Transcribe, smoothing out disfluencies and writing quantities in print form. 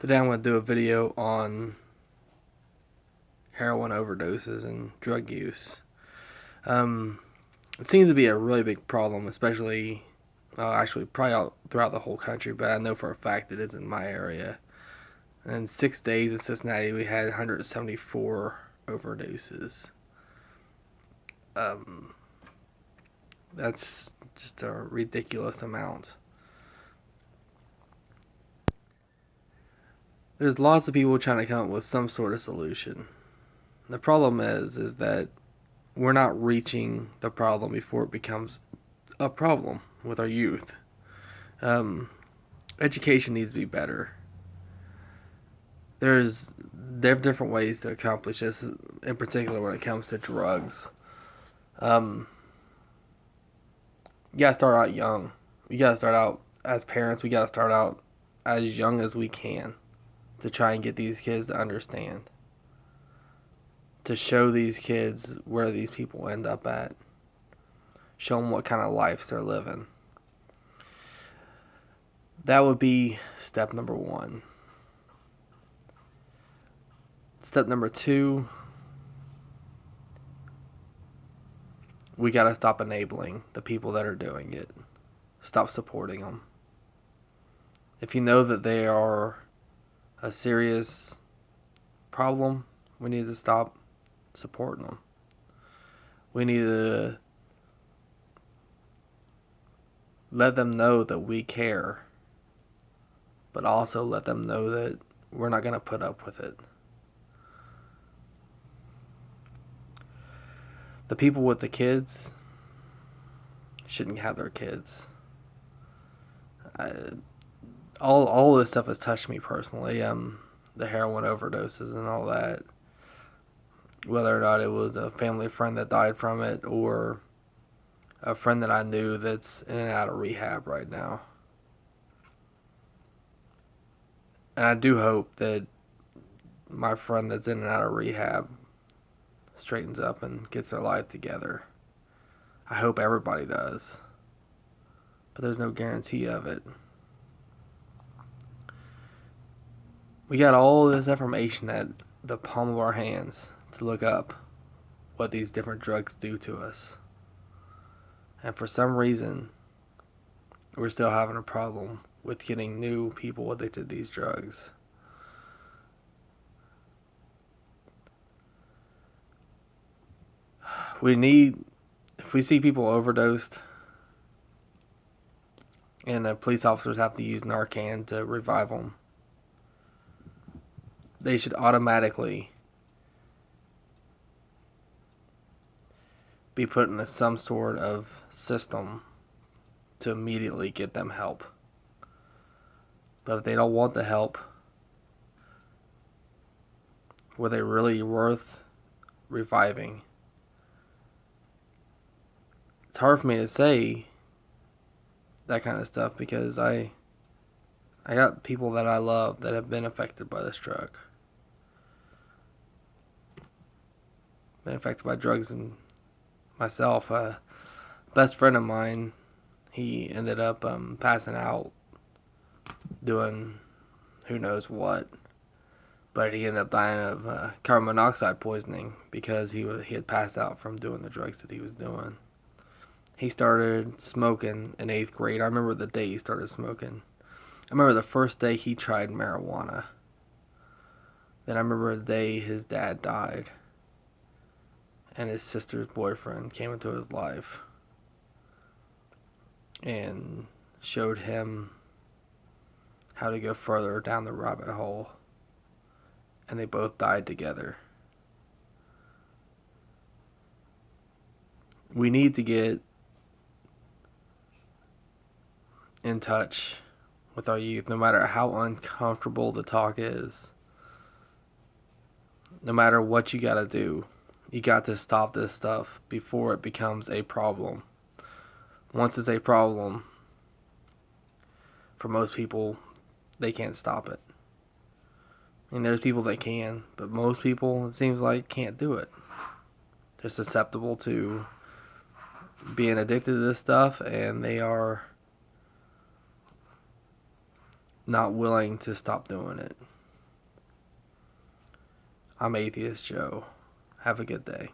Today I'm going to do a video on heroin overdoses and drug use. Um, it seems to be a really big problem, especially, actually, probably out throughout the whole country, but I know for a fact it is in my area. In 6 days in Cincinnati, we had 174 overdoses. Um, that's just a ridiculous amount. There's lots of people trying to come up with some sort of solution. The problem is that we're not reaching the problem before it becomes a problem with our youth. Um, Education needs to be better. There are different ways to accomplish this, in particular when it comes to drugs. Um, you gotta start out young. We gotta start out as parents. We gotta start out as young as we can to try and get these kids to understand. To show these kids where these people end up at. Show them what kind of lives they're living. That would be step number one. Step number two, we got to stop enabling the people that are doing it. Stop supporting them. If you know that they are a serious problem, we need to stop supporting them. We need to let them know that we care, but also let them know that we're not going to put up with it. The people with the kids shouldn't have their kids. All this stuff has touched me personally. The heroin overdoses and all that. Whether or not it was a family friend that died from it or a friend that I knew that's in and out of rehab right now. And I do hope that my friend that's in and out of rehab straightens up and gets their life together. I hope everybody does. But there's no guarantee of it. We got all this information at the palm of our hands to look up what these different drugs do to us. And for some reason, we're still having a problem with getting new people addicted to these drugs. If we see people overdosed and the police officers have to use Narcan to revive them, they should automatically be put in some sort of system to immediately get them help. But if they don't want the help, were they really worth reviving? It's hard for me to say that kind of stuff because I got people that I love that have been affected by this drug. Been affected by drugs and myself. A best friend of mine, he ended up passing out doing who knows what. But he ended up dying of carbon monoxide poisoning because he had passed out from doing the drugs that he was doing. He started smoking in 8th grade. I remember the day he started smoking. I remember the first day he tried marijuana. Then I remember the day his dad died and his sister's boyfriend came into his life and showed him how to go further down the rabbit hole. And they both died together. We need to get in touch with our youth, no matter how uncomfortable the talk is. No matter what you gotta do, you got to stop this stuff before it becomes a problem. Once it's a problem, for most people, they can't stop it. And there's people that can, but most people, it seems like, can't do it. They're susceptible to being addicted to this stuff, and they are not willing to stop doing it. I'm Atheist Joe. Have a good day.